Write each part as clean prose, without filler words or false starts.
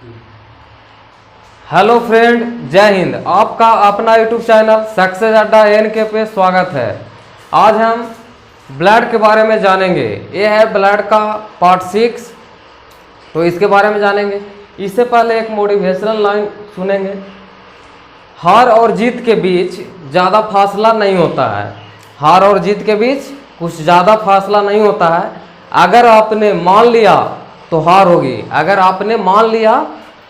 Hello friend, जय हिंद। आपका अपना यूट्यूब चैनल सक्सेस अड्डा NK पे स्वागत है। आज हम ब्लड के बारे में जानेंगे। ये है ब्लड का पार्ट 6, तो इसके बारे में जानेंगे। इससे पहले एक मोटिवेशनल लाइन सुनेंगे। हार और जीत के बीच ज़्यादा फासला नहीं होता है। हार और जीत के बीच कुछ ज़्यादा फासला नहीं होता है। अगर आपने मान लिया तो हार होगी, अगर आपने मान लिया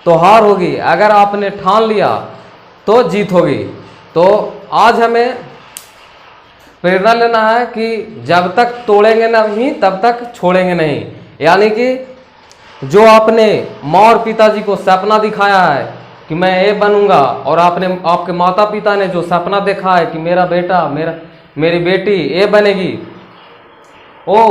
तो हार होगी, अगर आपने ठान लिया तो जीत होगी। तो आज हमें प्रेरणा लेना है कि जब तक तोड़ेंगे नहीं तब तक छोड़ेंगे नहीं। यानी कि जो आपने माँ और पिताजी को सपना दिखाया है कि मैं ये बनूंगा, और आपके माता पिता ने जो सपना देखा है कि मेरा बेटा मेरी बेटी ये बनेगी, वो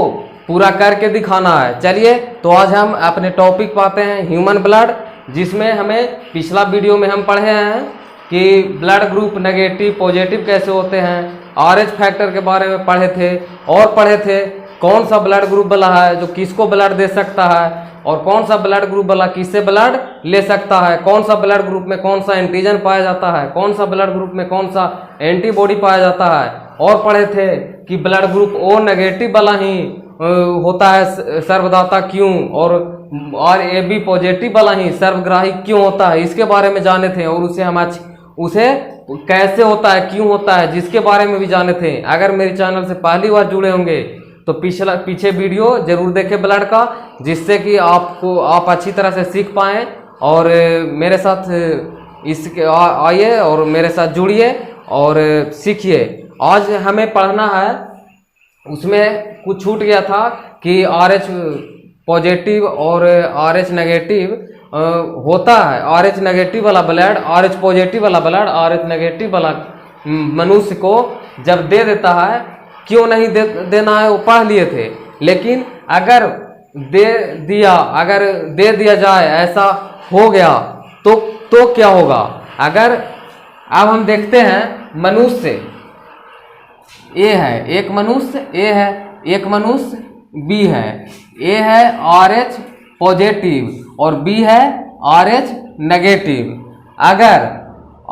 पूरा करके दिखाना है। चलिए, तो आज हम अपने टॉपिक पाते हैं ह्यूमन ब्लड, जिसमें हमें पिछला वीडियो में हम पढ़े हैं कि ब्लड ग्रुप नेगेटिव पॉजिटिव कैसे होते हैं। RH फैक्टर के बारे में पढ़े थे, और पढ़े थे कौन सा ब्लड ग्रुप वाला है जो किसको ब्लड दे सकता है, और कौन सा ब्लड ग्रुप वाला किससे ब्लड ले सकता है, कौन सा ब्लड ग्रुप में कौन सा एंटीजन पाया जाता है, कौन सा ब्लड ग्रुप में कौन सा एंटीबॉडी पाया जाता है। और पढ़े थे कि ब्लड ग्रुप O नेगेटिव वाला ही होता है सर्वदाता क्यों, और AB पॉजिटिव वाला ही सर्वग्राही क्यों होता है, इसके बारे में जाने थे। और उसे कैसे होता है, क्यों होता है, जिसके बारे में भी जाने थे। अगर मेरे चैनल से पहली बार जुड़े होंगे तो पीछे वीडियो जरूर देखें ब्लड का, जिससे कि आप अच्छी तरह से सीख पाएँ। और मेरे साथ इसके आइए और मेरे साथ जुड़िए और सीखिए। आज हमें पढ़ना है, उसमें कुछ छूट गया था कि RH पॉजिटिव और RH नेगेटिव होता है। RH नेगेटिव वाला ब्लड, RH पॉजिटिव वाला ब्लड, RH नेगेटिव वाला मनुष्य को जब दे देता है, क्यों नहीं देना है वो पढ़ लिए थे। लेकिन अगर दे दिया जाए, ऐसा हो गया तो क्या होगा। अब हम देखते हैं मनुष्य A है, एक मनुष्य A है, एक मनुष्य B है। A है RH पॉजिटिव और B है RH नेगेटिव। अगर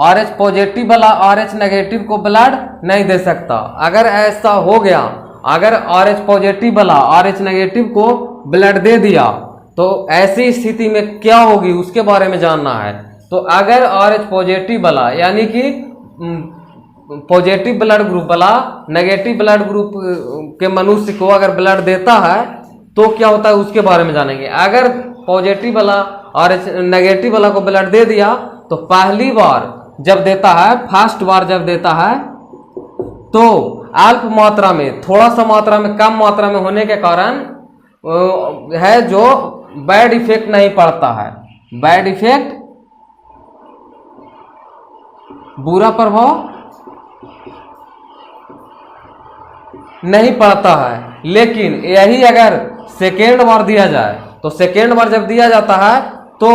RH पॉजिटिव वाला RH नेगेटिव को ब्लड नहीं दे सकता, अगर ऐसा हो गया, अगर RH पॉजिटिव वाला RH नेगेटिव को ब्लड दे दिया, तो ऐसी स्थिति में क्या होगी उसके बारे में जानना है। तो अगर RH पॉजिटिव वाला यानी कि पॉजिटिव ब्लड ग्रुप वाला नेगेटिव ब्लड ग्रुप के मनुष्य को अगर ब्लड देता है तो क्या होता है उसके बारे में जानेंगे। अगर पॉजिटिव वाला और नेगेटिव वाला को ब्लड दे दिया तो पहली बार जब देता है, फर्स्ट बार जब देता है, तो अल्प मात्रा में, थोड़ा सा मात्रा में, कम मात्रा में होने के कारण है जो बैड इफेक्ट नहीं पड़ता है। बैड इफेक्ट, बुरा प्रभाव नहीं पड़ता है। लेकिन यही अगर सेकेंड बार दिया जाए, तो सेकेंड बार जब दिया जाता है तो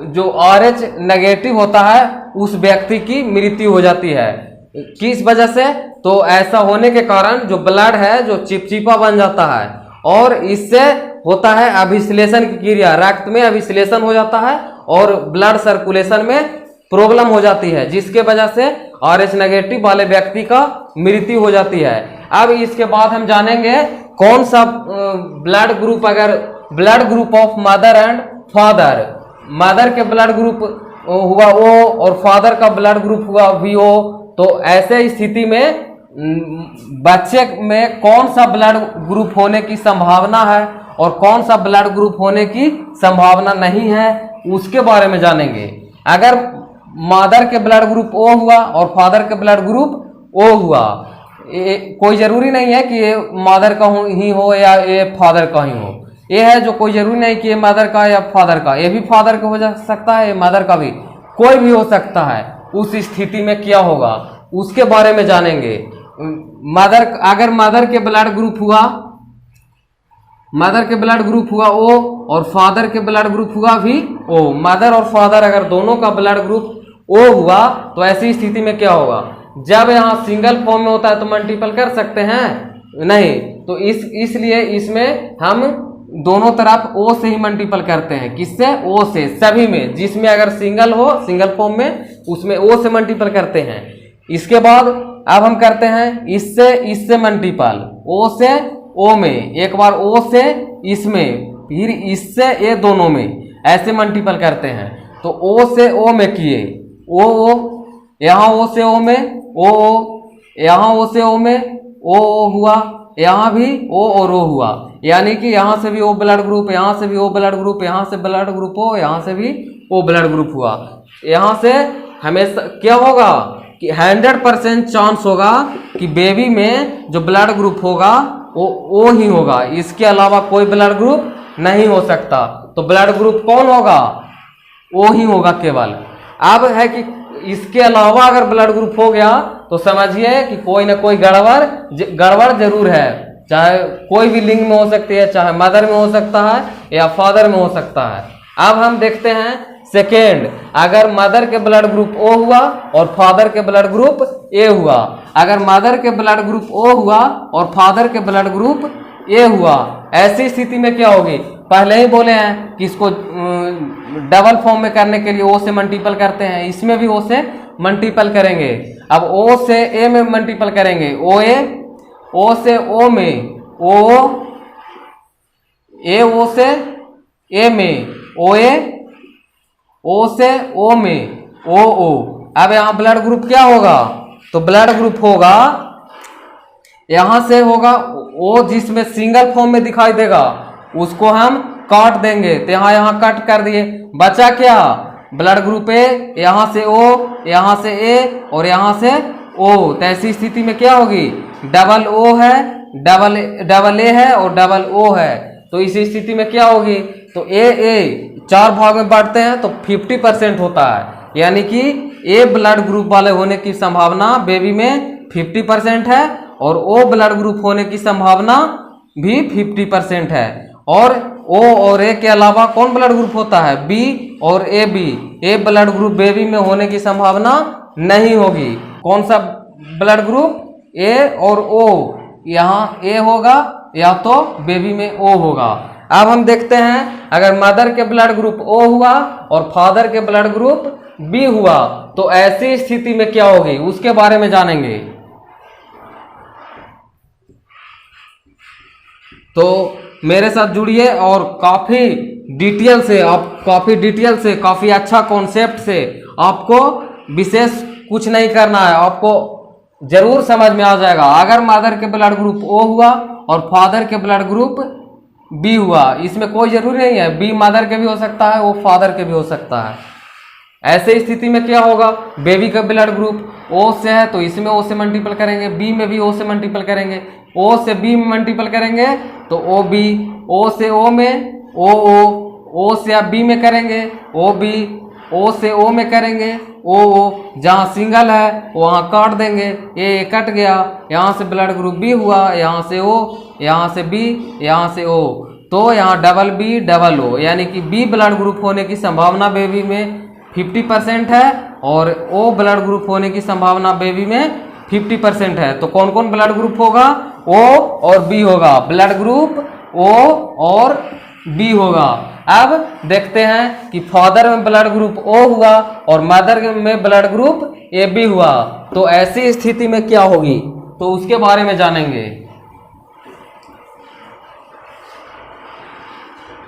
जो RH नेगेटिव होता है उस व्यक्ति की मृत्यु हो जाती है। किस वजह से? तो ऐसा होने के कारण जो ब्लड है जो चिपचिपा बन जाता है, और इससे होता है अभिश्लेषण की क्रिया, रक्त में अभिश्लेषण हो जाता है और ब्लड सर्कुलेशन में प्रॉब्लम हो जाती है, जिसके वजह से RH नेगेटिव वाले व्यक्ति का मृत्यु हो जाती है। अब इसके बाद हम जानेंगे कौन सा ब्लड ग्रुप, अगर blood group of mother and father, mother के ब्लड ग्रुप हुआ O और फादर का ब्लड ग्रुप हुआ VO, तो ऐसे स्थिति में बच्चे में कौन सा ब्लड ग्रुप होने की संभावना है और कौन सा ब्लड ग्रुप होने की संभावना नहीं है, उसके बारे में जानेंगे। अगर मदर के ब्लड ग्रुप O हुआ और फादर के ब्लड ग्रुप O हुआ, कोई जरूरी नहीं है कि ये मदर का ही हो या ये फादर का ही हो। ये है जो कोई जरूरी नहीं कि ये मदर का या फादर का, ये भी फादर का हो जा सकता है, ये मदर का भी, कोई भी हो सकता है। उस स्थिति में क्या होगा उसके बारे में जानेंगे। अगर मदर के ब्लड ग्रुप हुआ, मदर के ब्लड ग्रुप हुआ O और फादर के ब्लड ग्रुप हुआ भी O, मदर और फादर अगर दोनों का ब्लड ग्रुप O हुआ, तो ऐसी स्थिति में क्या होगा। जब यहाँ सिंगल फॉर्म में होता है तो मल्टीपल कर सकते हैं नहीं, तो इसलिए इसमें हम दोनों तरफ ओ से ही मल्टीपल करते हैं। किससे? ओ से। सभी में, जिसमें अगर सिंगल हो, सिंगल फॉर्म में, उसमें ओ से मल्टीपल करते हैं। इसके बाद अब हम करते हैं इससे मल्टीपल, ओ से ओ में, एक बार ओ से इसमें, फिर इससे ए, दोनों में ऐसे मल्टीपल करते हैं। तो ओ से ओ में किए, ओ यहाँ ओ से ओ में ओ, यहाँ ओ से ओ में ओ हुआ, यहाँ भी ओ और ओ हुआ, यानी कि यहाँ से भी ओ ब्लड ग्रुप, यहाँ से भी ओ ब्लड ग्रुप, यहाँ से ब्लड ग्रुप ओ, यहाँ से भी ओ ब्लड ग्रुप हुआ। यहाँ से हमेशा क्या होगा कि 100% चांस होगा कि बेबी में जो ब्लड ग्रुप होगा वो ओ ही होगा, इसके अलावा कोई ब्लड ग्रुप नहीं हो सकता। तो ब्लड ग्रुप कौन होगा? ओ ही होगा केवल। अब है कि इसके अलावा अगर ब्लड ग्रुप हो गया तो समझिए कि कोई ना कोई गड़बड़ जरूर है, चाहे कोई भी लिंग में हो सकती है, चाहे मदर में हो सकता है या फादर में हो सकता है। अब हम देखते हैं सेकेंड, अगर मदर के ब्लड ग्रुप ओ हुआ और फादर के ब्लड ग्रुप ए हुआ। अगर मदर के ब्लड ग्रुप ओ हुआ और फादर के ब्लड ग्रुप ए हुआ, ऐसी स्थिति में क्या होगी? पहले ही बोले हैं कि इसको डबल फॉर्म में करने के लिए ओ से मल्टीपल करते हैं, इसमें भी ओ से मल्टीपल करेंगे। अब ओ से ए में मल्टीपल करेंगे, ओ से ओ में ओ, ए ओ से ए में ओ ए, ओ से ओ में ओ। अब यहाँ ब्लड ग्रुप क्या होगा? तो ब्लड ग्रुप होगा, यहां से होगा ओ, जिसमें सिंगल फॉर्म में दिखाई देगा उसको हम काट देंगे। तो यहाँ कट कर दिए, बचा क्या? ब्लड ग्रुप ए, यहां से ओ, यहां से ए और यहां से ओ। तो ऐसी स्थिति में क्या होगी? डबल ओ है, डबल ए है और डबल ओ है। तो इसी स्थिति में क्या होगी? तो ए 4 भाग में बांटते हैं तो 50% होता है, यानी कि ए ब्लड ग्रुप वाले होने की संभावना बेबी में 50% है और ओ ब्लड ग्रुप होने की संभावना भी 50% है। और ओ और ए के अलावा कौन ब्लड ग्रुप होता है? बी और A B. A blood group baby में होने की संभावना नहीं होगी। कौन सा ब्लड ग्रुप? ए और ओ, यहाँ ए होगा या तो बेबी में ओ होगा। अब हम देखते हैं अगर मदर के ब्लड ग्रुप ओ हुआ और फादर के ब्लड ग्रुप बी हुआ तो ऐसी स्थिति में क्या होगी, उसके बारे में जानेंगे। तो मेरे साथ जुड़िए और काफी डिटेल से काफी अच्छा कॉन्सेप्ट से, आपको विशेष कुछ नहीं करना है, आपको जरूर समझ में आ जाएगा। अगर मदर के ब्लड ग्रुप ओ हुआ और फादर के ब्लड ग्रुप बी हुआ, इसमें कोई जरूरी नहीं है, बी मदर के भी हो सकता है, वो फादर के भी हो सकता है। ऐसे स्थिति में क्या होगा? बेबी का ब्लड ग्रुप ओ से है तो इसमें ओ से मल्टीपल करेंगे, बी में भी ओ से मल्टीपल करेंगे, ओ से बी में मल्टीपल करेंगे तो ओ बी, ओ से ओ में ओ से आप बी में करेंगे ओ बी, ओ से ओ में करेंगे ओ, जहाँ सिंगल है वहाँ काट देंगे, ये कट गया, यहाँ से ब्लड ग्रुप बी हुआ, यहाँ से ओ, यहाँ से बी, यहाँ से ओ, तो यहाँ डबल बी डबल ओ, यानी कि बी ब्लड ग्रुप होने की संभावना बेबी में 50% है और ओ ब्लड ग्रुप होने की संभावना बेबी में 50% है। तो कौन कौन ब्लड ग्रुप होगा? ओ और बी होगा, ब्लड ग्रुप ओ और बी होगा। अब देखते हैं कि फादर में ब्लड ग्रुप ओ हुआ और मदर में ब्लड ग्रुप ए बी हुआ तो ऐसी स्थिति में क्या होगी, तो उसके बारे में जानेंगे।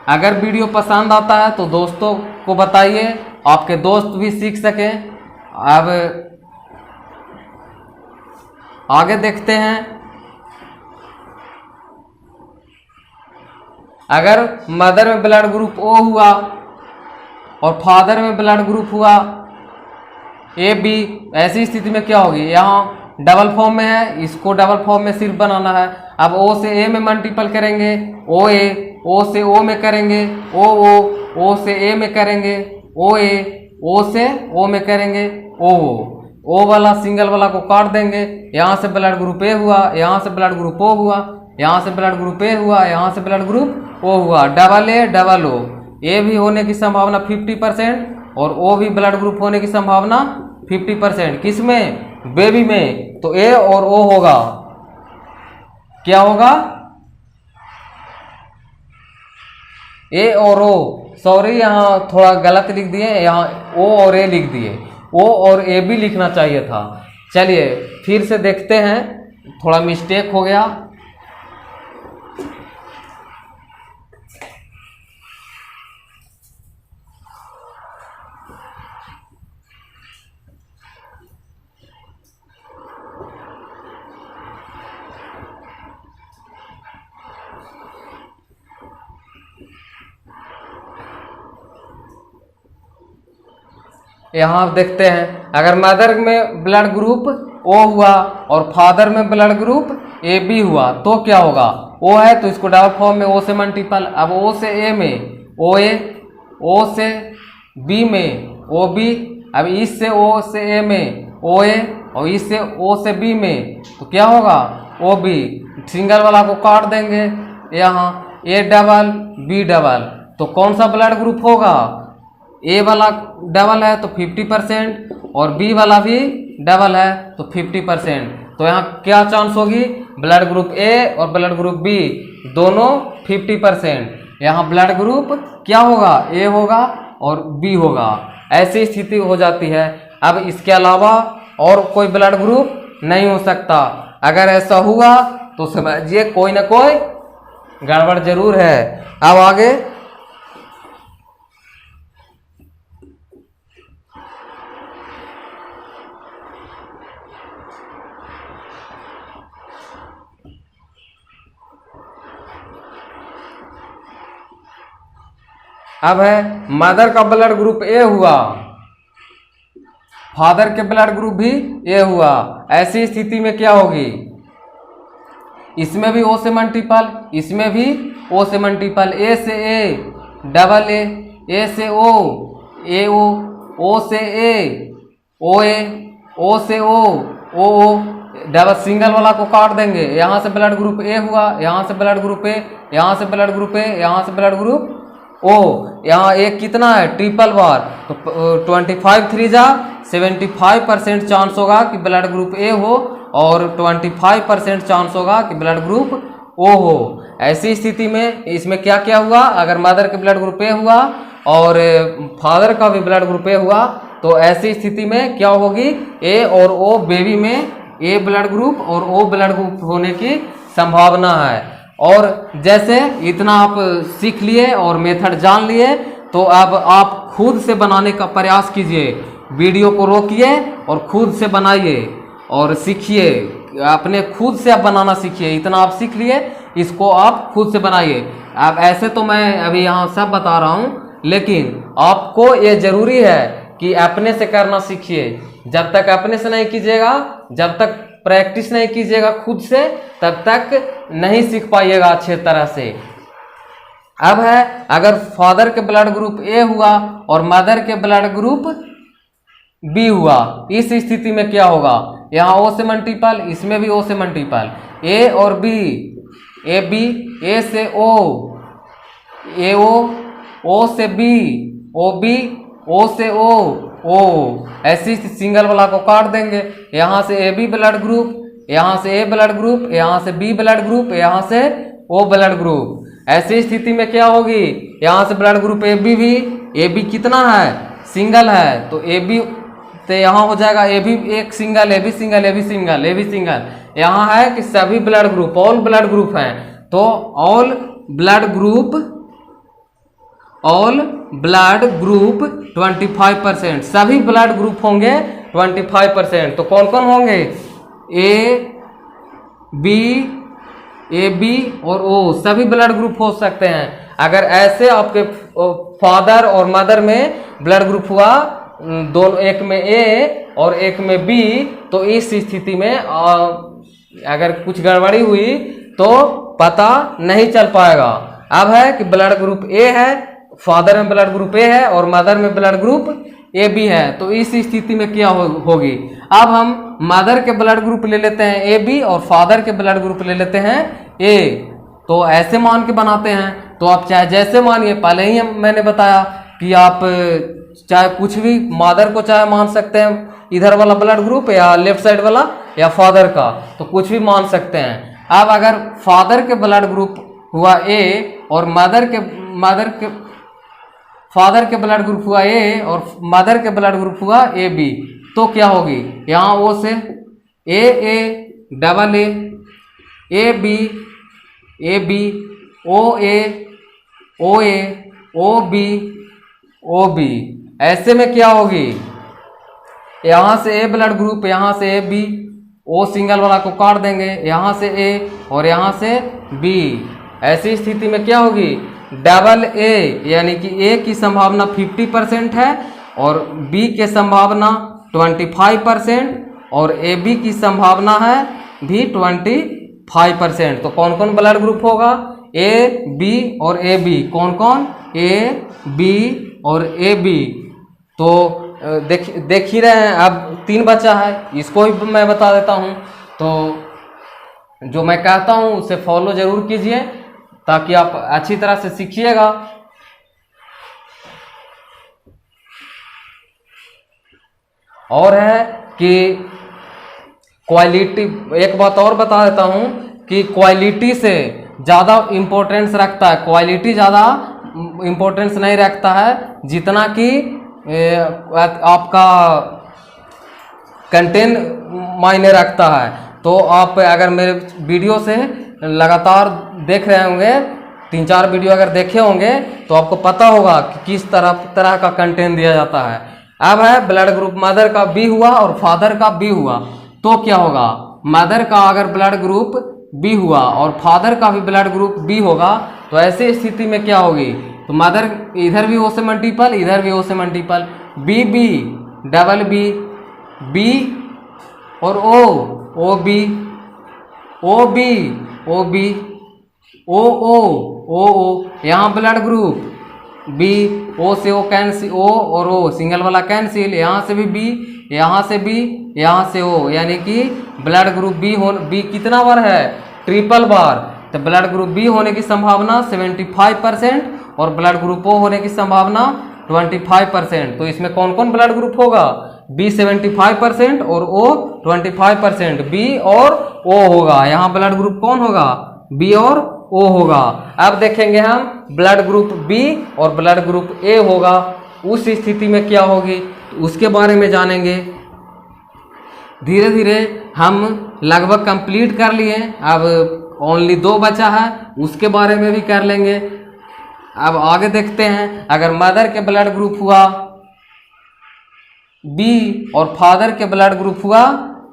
अगर वीडियो पसंद आता है तो दोस्तों को बताइए, आपके दोस्त भी सीख सकें। अब आगे देखते हैं, अगर मदर में ब्लड ग्रुप ओ हुआ और फादर में ब्लड ग्रुप हुआ ए बी, ऐसी स्थिति में क्या होगी? यहाँ डबल फॉर्म में है, इसको डबल फॉर्म में सिर्फ बनाना है। अब ओ से ए में मल्टीपल करेंगे ओ ए, ओ से ओ में करेंगे ओ से ए में करेंगे ओ ए, ओ से ओ में करेंगे ओ वाला सिंगल वाला को काट देंगे, यहाँ से ब्लड ग्रुप ए हुआ, यहाँ से ब्लड ग्रुप ओ हुआ, यहाँ से ब्लड ग्रुप ए हुआ, यहाँ से ब्लड ग्रुप ओ हुआ, डबल ए डबल ओ, ए भी होने की संभावना 50% और ओ भी ब्लड ग्रुप होने की संभावना 50%। किसमें? बेबी में। तो ए और ओ होगा, क्या होगा? ए और ओ, सॉरी यहाँ थोड़ा गलत लिख दिए, यहाँ ओ और ए लिख दिए, ओ और ए भी लिखना चाहिए था। चलिए फिर से देखते हैं, थोड़ा मिस्टेक हो गया। यहाँ आप देखते हैं, अगर मदर में ब्लड ग्रुप ओ हुआ और फादर में ब्लड ग्रुप ए बी हुआ तो क्या होगा? ओ है तो इसको डबल फॉर्म में ओ से मल्टीपल, अब ओ से ए में ओ ए, ओ से बी में ओ बी, अब इस से ओ से ए में ओ ए और इस से ओ से बी में तो क्या होगा? O B. सिंगल वाला को काट देंगे, यहाँ ए डबल बी डबल, तो कौन सा ब्लड ग्रुप होगा? ए वाला डबल है तो 50% और बी वाला भी डबल है तो 50%। तो यहाँ क्या चांस होगी? ब्लड ग्रुप ए और ब्लड ग्रुप बी दोनों 50%। यहाँ ब्लड ग्रुप क्या होगा? ए होगा और बी होगा। ऐसी स्थिति हो जाती है। अब इसके अलावा और कोई ब्लड ग्रुप नहीं हो सकता। अगर ऐसा हुआ तो समझिए कोई ना कोई गड़बड़ जरूर है। अब आगे अब है मदर का ब्लड ग्रुप ए हुआ, फादर के ब्लड ग्रुप भी ए हुआ। ऐसी स्थिति में क्या होगी? इसमें भी ओ से मल्टीपल, इसमें भी ओ से मल्टीपल, ए से ए डबल ए से ओ ओ से ए ओ से ओ डबल। सिंगल वाला को काट देंगे, यहाँ से ब्लड ग्रुप ए हुआ, यहाँ से ब्लड ग्रुप ए, यहाँ से ब्लड ग्रुप ए, यहाँ से ब्लड ग्रुप ओ। यहाँ एक कितना है? ट्रिपल बार, तो 25 3 जा 75% चांस होगा कि ब्लड ग्रुप ए हो और 25% चांस होगा कि ब्लड ग्रुप ओ हो। ऐसी स्थिति में इसमें क्या क्या हुआ? अगर मदर के ब्लड ग्रुप ए हुआ और फादर का भी ब्लड ग्रुप ए हुआ तो ऐसी स्थिति में क्या होगी? ए और ओ बेबी में ए ब्लड ग्रुप और ओ ब्लड ग्रुप होने की संभावना है। और जैसे इतना आप सीख लिए और मेथड जान लिए तो अब आप खुद से बनाने का प्रयास कीजिए। वीडियो को रोकिए और खुद से बनाइए और सीखिए, अपने खुद से आप बनाना सीखिए। इतना आप सीख लिए, इसको आप खुद से बनाइए। अब ऐसे तो मैं अभी यहाँ सब बता रहा हूँ, लेकिन आपको ये जरूरी है कि अपने से करना सीखिए। जब तक अपने से नहीं कीजिएगा, जब तक प्रैक्टिस नहीं कीजिएगा खुद से, तब तक नहीं सीख पाइएगा अच्छे तरह से। अब है, अगर फादर के ब्लड ग्रुप ए हुआ और मदर के ब्लड ग्रुप बी हुआ, इस स्थिति में क्या होगा? यहाँ ओ से मल्टीपल, इसमें भी ओ से मल्टीपल, ए और बी, ए बी, ए से ओ, ए ओ से बी, ओ बी, ओ से ओ। ऐसी सिंगल वाला को काट देंगे, यहाँ से ए बी ब्लड ग्रुप, यहाँ से ए ब्लड ग्रुप, यहाँ से बी ब्लड ग्रुप, यहाँ से ओ ब्लड ग्रुप। ऐसी स्थिति में क्या होगी? यहाँ से ब्लड ग्रुप ए बी भी, ए बी कितना है? सिंगल है, तो ए बी तो यहाँ हो जाएगा ए भी एक single, A B single, A B single, A B single. यहाँ है कि सभी blood group, all blood group हैं, तो ऑल ब्लड ग्रुप 25%, सभी ब्लड ग्रुप होंगे 25%। तो कौन कौन होंगे? ए बी और ओ, सभी ब्लड ग्रुप हो सकते हैं। अगर ऐसे आपके फादर और मदर में ब्लड ग्रुप हुआ, दोनों, एक में ए और एक में बी, तो इस स्थिति में अगर कुछ गड़बड़ी हुई तो पता नहीं चल पाएगा। अब है कि ब्लड ग्रुप ए है, फादर में ब्लड ग्रुप ए है और मदर में ब्लड ग्रुप ए बी है, तो इस स्थिति में क्या होगी? अब हम मदर के ब्लड ग्रुप ले लेते हैं ए बी और फादर के ब्लड ग्रुप ले लेते हैं ए, तो ऐसे मान के बनाते हैं। तो आप चाहे जैसे मानिए, पहले ही मैंने बताया कि आप चाहे कुछ भी, मदर को चाहे मान सकते हैं इधर वाला ब्लड ग्रुप या लेफ्ट साइड वाला या फादर का, तो कुछ भी मान सकते हैं। अब अगर फादर के ब्लड ग्रुप हुआ ए और मदर के फादर के ब्लड ग्रुप हुआ ए और मदर के ब्लड ग्रुप हुआ ए बी, तो क्या होगी, यहाँ ओ से A double A B O B, ऐसे में क्या होगी, यहाँ से ए ब्लड ग्रुप, यहाँ से ए बी, ओ सिंगल वाला को काट देंगे, यहाँ से ए और यहाँ से बी। ऐसी स्थिति में क्या होगी, डबल ए यानी कि ए की संभावना 50% है और बी के संभावना 25% और ए बी की संभावना है भी 25%। तो कौन कौन ब्लड ग्रुप होगा, ए बी और ए बी, कौन कौन, ए बी और ए बी। तो देख ही रहे हैं, अब 3 बचा है, इसको भी मैं बता देता हूं। तो जो मैं कहता हूं उसे फॉलो जरूर कीजिए ताकि आप अच्छी तरह से सीखिएगा। और है कि क्वालिटी, एक बात और बता देता हूं कि क्वालिटी से ज़्यादा इम्पोर्टेंस रखता है, क्वालिटी ज़्यादा इम्पोर्टेंस नहीं रखता है जितना कि आपका कंटेंट मायने रखता है। तो आप अगर मेरे वीडियो से लगातार देख रहे होंगे, 3-4 वीडियो अगर देखे होंगे तो आपको पता होगा कि किस तरह का कंटेंट दिया जाता है। अब है ब्लड ग्रुप मदर का बी हुआ और फादर का बी हुआ, तो क्या होगा, मदर का अगर ब्लड ग्रुप बी हुआ और फादर का भी ब्लड ग्रुप बी होगा तो ऐसी स्थिति में क्या होगी, तो मदर इधर भी ओ से मल्टीपल, इधर भी ओ से multiple, B B double B, B और O B, O B O B, O, यहाँ ब्लड ग्रुप बी, ओ से ओ कैंसिल, ओ और ओ सिंगल वाला कैंसिल, यहाँ से भी बी, यहाँ से बी, यहाँ से ओ, यानी कि ब्लड ग्रुप बी कितना बार है, ट्रिपल बार। तो ब्लड ग्रुप बी होने की संभावना 75% और ब्लड ग्रुप ओ होने की संभावना 25%। तो इसमें कौन कौन ब्लड ग्रुप होगा, बी 75% और ओ 25%, बी और ओ होगा। यहाँ ब्लड ग्रुप कौन होगा, बी और ओ होगा। अब देखेंगे हम ब्लड ग्रुप बी और ब्लड ग्रुप ए होगा, उस स्थिति में क्या होगी उसके बारे में जानेंगे। धीरे धीरे हम लगभग कंप्लीट कर लिए, अब ओनली 2 बचा है, उसके बारे में भी कर लेंगे। अब आगे देखते हैं, अगर मदर के ब्लड ग्रुप हुआ बी और फादर के ब्लड ग्रुप हुआ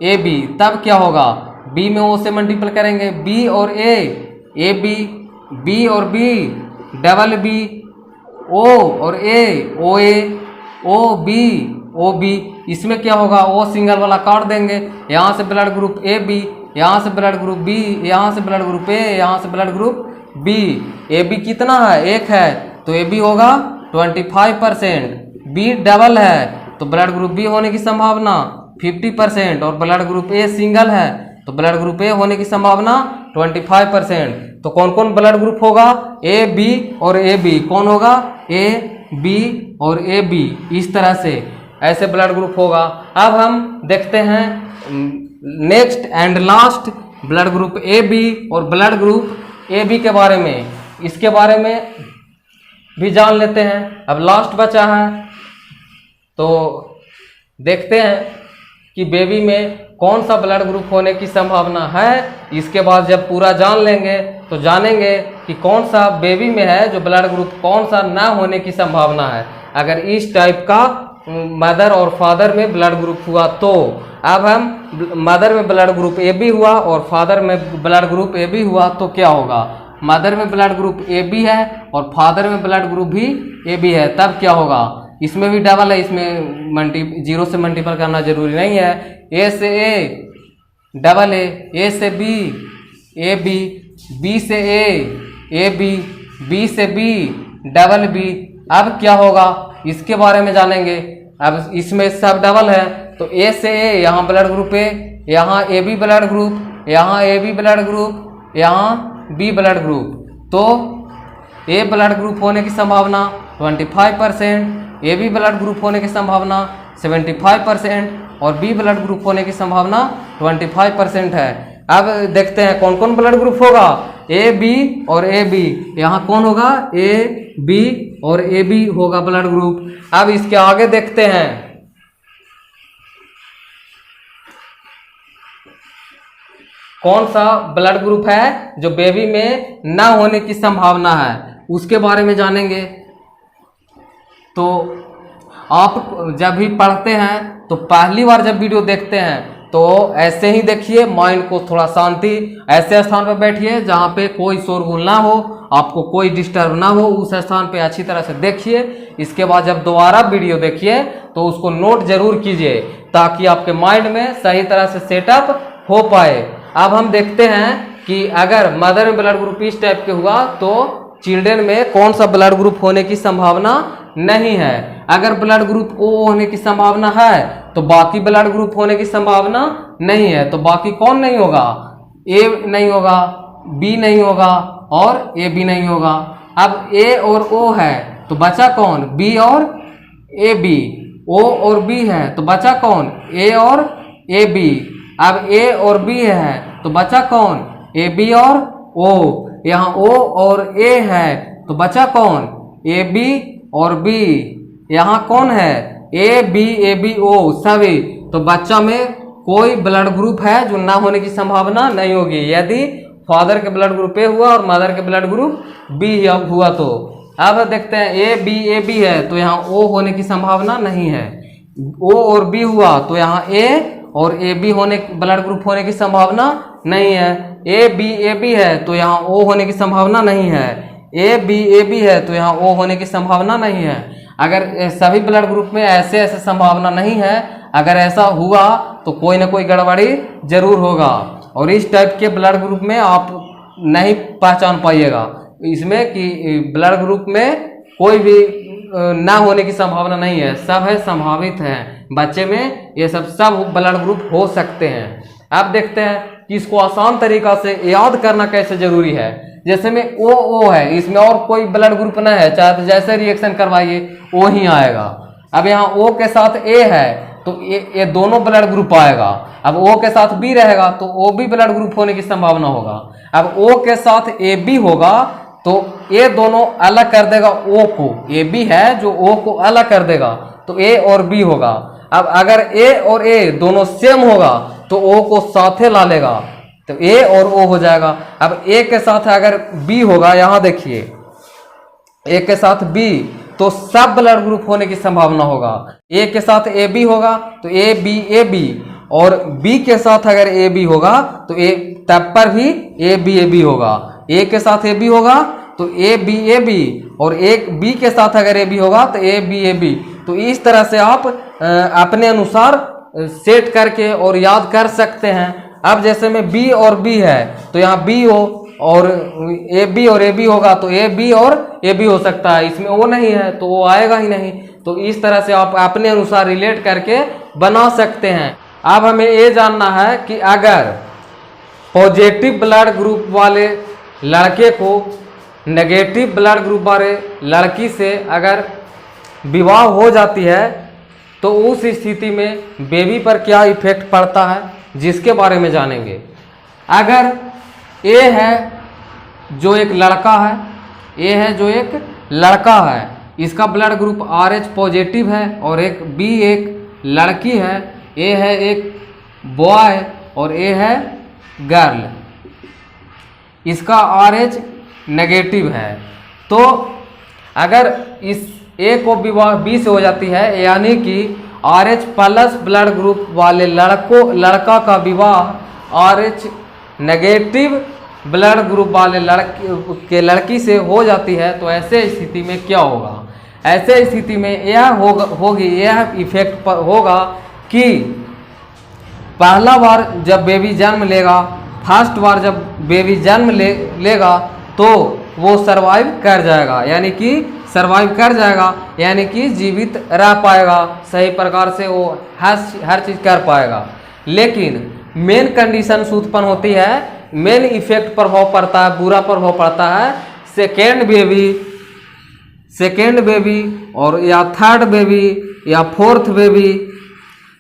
ए बी, तब क्या होगा, बी में ओ से मल्टीपल करेंगे, बी और ए बी, बी और बी डबल बी, ओ और ए ओ बी। इसमें क्या होगा, ओ सिंगल वाला काट देंगे, यहाँ से ब्लड ग्रुप ए बी, यहाँ से ब्लड ग्रुप बी, यहाँ से ब्लड ग्रुप ए, यहाँ से blood group B. A B कितना है, 1 है, तो ए बी होगा 25%, बी डबल है तो ब्लड ग्रुप बी होने की संभावना 50% और ब्लड ग्रुप ए सिंगल है तो ब्लड ग्रुप ए होने की संभावना 25%। तो कौन कौन ब्लड ग्रुप होगा, ए बी और ए बी, कौन होगा, ए बी और ए बी, इस तरह से ऐसे ब्लड ग्रुप होगा। अब हम देखते हैं next and last blood group A B और ब्लड ग्रुप ए बी के बारे में, इसके बारे में भी जान लेते हैं। अब लास्ट बचा है, तो देखते हैं कि बेबी में कौन सा ब्लड ग्रुप होने की संभावना है। इसके बाद जब पूरा जान लेंगे तो जानेंगे कि कौन सा बेबी में है जो ब्लड ग्रुप कौन सा ना होने की संभावना है, अगर इस टाइप का मदर और फादर में ब्लड ग्रुप हुआ तो। अब हम मदर में ब्लड ग्रुप ए बी हुआ और फादर में ब्लड ग्रुप ए बी हुआ तो क्या होगा, मदर में ब्लड ग्रुप ए बी है और फादर में ब्लड ग्रुप भी ए बी है, तब क्या होगा, इसमें भी डबल है, इसमें 0 से मल्टीपल करना जरूरी नहीं है, ए से ए डबल ए से बी ए बी, बी से ए बी, बी से बी डबल बी। अब क्या होगा इसके बारे में जानेंगे। अब इसमें सब डबल है तो ए से ए, यहाँ ब्लड ग्रुप ए, यहाँ ए बी ब्लड ग्रुप, यहाँ ए बी ब्लड ग्रुप, यहाँ बी ब्लड ग्रुप। तो ए ब्लड ग्रुप होने की संभावना 25%, ए बी ब्लड ग्रुप होने की संभावना 75% और बी ब्लड ग्रुप होने की संभावना 25% है। अब देखते हैं कौन कौन ब्लड ग्रुप होगा, ए बी और ए बी। यहाँ कौन होगा, ए बी और ए बी होगा ब्लड ग्रुप। अब इसके आगे देखते हैं कौन सा ब्लड ग्रुप है जो बेबी में ना होने की संभावना है, उसके बारे में जानेंगे। तो आप जब भी पढ़ते हैं तो पहली बार जब वीडियो देखते हैं तो ऐसे ही देखिए, माइंड को थोड़ा शांति, ऐसे स्थान पर बैठिए जहाँ पे कोई शोरगुल ना हो, आपको कोई डिस्टर्ब ना हो, उस स्थान पे अच्छी तरह से देखिए। इसके बाद जब दोबारा वीडियो देखिए तो उसको नोट जरूर कीजिए ताकि आपके माइंड में सही तरह से सेटअप हो पाए। अब हम देखते हैं कि अगर मदर में ब्लड ग्रुप इस टाइप के हुआ तो चिल्ड्रन में कौन सा ब्लड ग्रुप होने की संभावना नहीं है। अगर ब्लड ग्रुप ओ होने की संभावना है तो बाकी ब्लड ग्रुप होने की संभावना नहीं है। तो बाकी कौन नहीं होगा, ए नहीं होगा, बी नहीं होगा और ए बी नहीं होगा। अब ए और ओ है तो बचा कौन, बी और ए बी। ओ और बी है तो बचा कौन, ए और ए बी। अब ए और बी है तो बचा कौन, ए बी और ओ। यहाँ ओ और ए है तो बचा कौन, ए बी और बी। यहाँ कौन है, ए बी ओ सभी। तो बच्चा में कोई ब्लड ग्रुप है जो ना होने की संभावना नहीं होगी यदि फादर के ब्लड ग्रुप ए हुआ और मदर के ब्लड ग्रुप बी हुआ तो। अब देखते हैं ए बी है तो यहाँ ओ होने की संभावना नहीं है। ओ और बी हुआ तो यहाँ ए और ए बी होने ब्लड ग्रुप होने की संभावना नहीं है। ए बी है तो यहाँ ओ होने की संभावना नहीं है। ए बी है तो यहाँ ओ होने की संभावना नहीं है। अगर सभी ब्लड ग्रुप में ऐसे संभावना नहीं है, अगर ऐसा हुआ तो कोई ना कोई गड़बड़ी जरूर होगा और इस टाइप के ब्लड ग्रुप में आप नहीं पहचान पाइएगा इसमें कि ब्लड ग्रुप में कोई भी ना होने की संभावना नहीं है, सब है संभावित है। बच्चे में ये सब ब्लड ग्रुप हो सकते हैं। अब देखते हैं कि इसको आसान तरीका से याद करना कैसे जरूरी है। जैसे में ओ है, इसमें और कोई ब्लड ग्रुप ना है, चाहे तो जैसे रिएक्शन करवाइए ओ ही आएगा। अब यहाँ ओ के साथ ए है तो ये दोनों ब्लड ग्रुप आएगा। अब ओ के साथ बी रहेगा तो ओ भी ब्लड ग्रुप होने की संभावना होगा। अब ओ के साथ ए बी होगा तो ये दोनों अलग कर देगा ओ को, ए बी है जो ओ को अलग कर देगा तो ए और बी होगा। अब अगर ए और ए दोनों सेम होगा तो ओ को साथे ला लेगा तो ए और ओ हो जाएगा। अब ए के साथ अगर बी होगा, यहाँ देखिए ए के साथ बी तो सब ब्लड ग्रुप होने की संभावना होगा। ए के साथ ए बी होगा तो ए बी और बी के साथ अगर ए बी होगा तो ए तब पर भी ए बी होगा। ए के साथ ए बी होगा तो ए बी और एक बी के साथ अगर ए बी होगा तो ए बी। तो इस तरह से आप अपने अनुसार सेट करके और याद कर सकते हैं। अब जैसे में बी और बी है तो यहाँ बी हो और ए बी और ए बी होगा तो ए बी और ए बी हो सकता है, इसमें ओ नहीं है तो वो आएगा ही नहीं। तो इस तरह से आप अपने अनुसार रिलेट करके बना सकते हैं। अब हमें ये जानना है कि अगर पॉजिटिव ब्लड ग्रुप वाले लड़के को नेगेटिव ब्लड ग्रुप वाले लड़की से अगर विवाह हो जाती है तो उस स्थिति में बेबी पर क्या इफेक्ट पड़ता है, जिसके बारे में जानेंगे। अगर ए है जो एक लड़का है, ए है जो एक लड़का है, इसका ब्लड ग्रुप RH पॉजिटिव है और एक बी एक लड़की है, ए है एक बॉय और ए है गर्ल, इसका RH नेगेटिव है। तो अगर इस ए को विवाह बी से हो जाती है यानी कि RH प्लस ब्लड ग्रुप वाले लड़का का विवाह RH नेगेटिव ब्लड ग्रुप वाले लड़की से हो जाती है तो ऐसे स्थिति में क्या होगा। ऐसे स्थिति में यह इफेक्ट होगा कि पहला बार जब बेबी जन्म लेगा, फर्स्ट बार जब बेबी जन्म लेगा तो वो सरवाइव कर जाएगा, यानी कि जीवित रह पाएगा, सही प्रकार से वो हर चीज़ कर पाएगा। लेकिन मेन कंडीशन उत्पन्न होती है, मेन इफेक्ट प्रभाव पड़ता है, बुरा प्रभाव पड़ता है सेकेंड बेबी और या थर्ड बेबी या फोर्थ बेबी,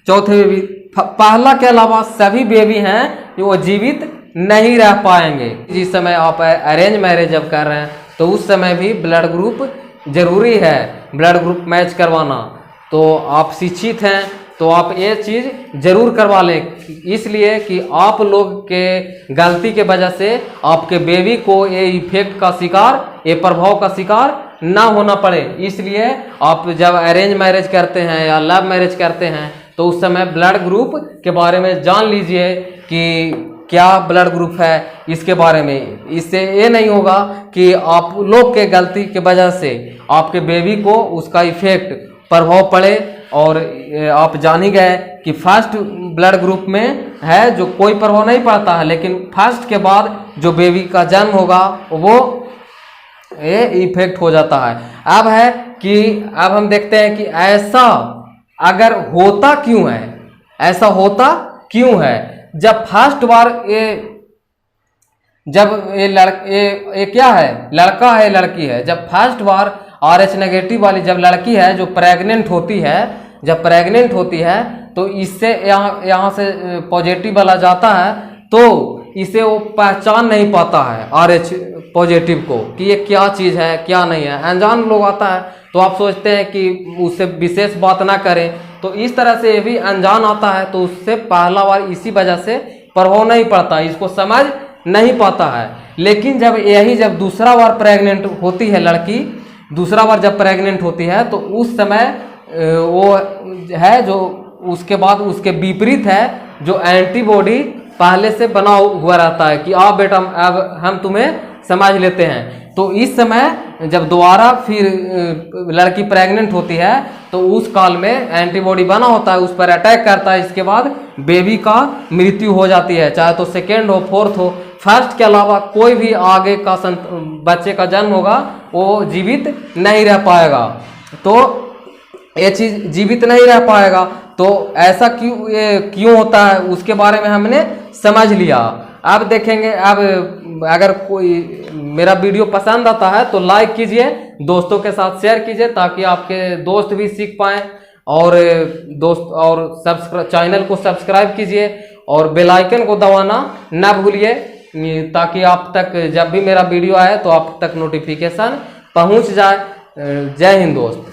चौथे बेबी, पहला के अलावा सभी बेबी हैं वो जीवित नहीं रह पाएंगे। जिस समय आप अरेंज मैरिज जब कर रहे हैं तो उस समय भी ब्लड ग्रुप जरूरी है, ब्लड ग्रुप मैच करवाना। तो आप शिक्षित हैं तो आप ये चीज़ जरूर करवा लें, इसलिए कि आप लोग के गलती के वजह से आपके बेबी को ये इफेक्ट का शिकार, ये प्रभाव का शिकार ना होना पड़े। इसलिए आप जब अरेंज मैरिज करते हैं या लव मैरिज करते हैं तो उस समय ब्लड ग्रुप के बारे में जान लीजिए कि क्या ब्लड ग्रुप है इसके बारे में। इससे ये नहीं होगा कि आप लोग के गलती के वजह से आपके बेबी को उसका इफेक्ट प्रभाव पड़े। और आप जान ही गए कि फर्स्ट ब्लड ग्रुप में है जो कोई प्रभाव नहीं पड़ता है, लेकिन फर्स्ट के बाद जो बेबी का जन्म होगा वो ये इफेक्ट हो जाता है। अब है कि अब हम देखते हैं कि ऐसा अगर होता क्यों है, ऐसा होता क्यों है। जब फर्स्ट बार जब ये क्या है, लड़का है लड़की है, जब फर्स्ट बार RH नेगेटिव वाली जब लड़की है जो प्रेग्नेंट होती है, जब प्रेग्नेंट होती है तो इससे यहाँ से पॉजिटिव वाला जाता है तो इसे वो पहचान नहीं पाता है RH पॉजिटिव को कि ये क्या चीज़ है क्या नहीं है। अनजान लोग आता है तो आप सोचते हैं कि उससे विशेष बात ना करें, तो इस तरह से ये भी अनजान आता है तो उससे पहला बार इसी वजह से प्रभाव नहीं पड़ता, इसको समझ नहीं पाता है। लेकिन जब दूसरा बार प्रेग्नेंट होती है लड़की, दूसरा बार जब प्रेग्नेंट होती है तो उस समय वो है जो उसके बाद उसके विपरीत है जो एंटीबॉडी पहले से बना हुआ रहता है कि आप बेटा अब हम तुम्हें समझ लेते हैं। तो इस समय जब दोबारा फिर लड़की प्रेग्नेंट होती है तो उस काल में एंटीबॉडी बना होता है, उस पर अटैक करता है, इसके बाद बेबी का मृत्यु हो जाती है, चाहे तो सेकेंड हो फोर्थ हो। फर्स्ट के अलावा कोई भी आगे का बच्चे का जन्म होगा वो जीवित नहीं रह पाएगा। तो ये चीज़ जीवित नहीं रह पाएगा। तो ऐसा क्यों होता है उसके बारे में हमने समझ लिया। अब देखेंगे, अब अगर कोई मेरा वीडियो पसंद आता है तो लाइक कीजिए, दोस्तों के साथ शेयर कीजिए ताकि आपके दोस्त भी सीख पाएँ। और चैनल को सब्सक्राइब कीजिए और बेल आइकन को दबाना ना भूलिए ताकि आप तक जब भी मेरा वीडियो आए तो आप तक नोटिफिकेशन पहुंच जाए। जय हिंद दोस्त।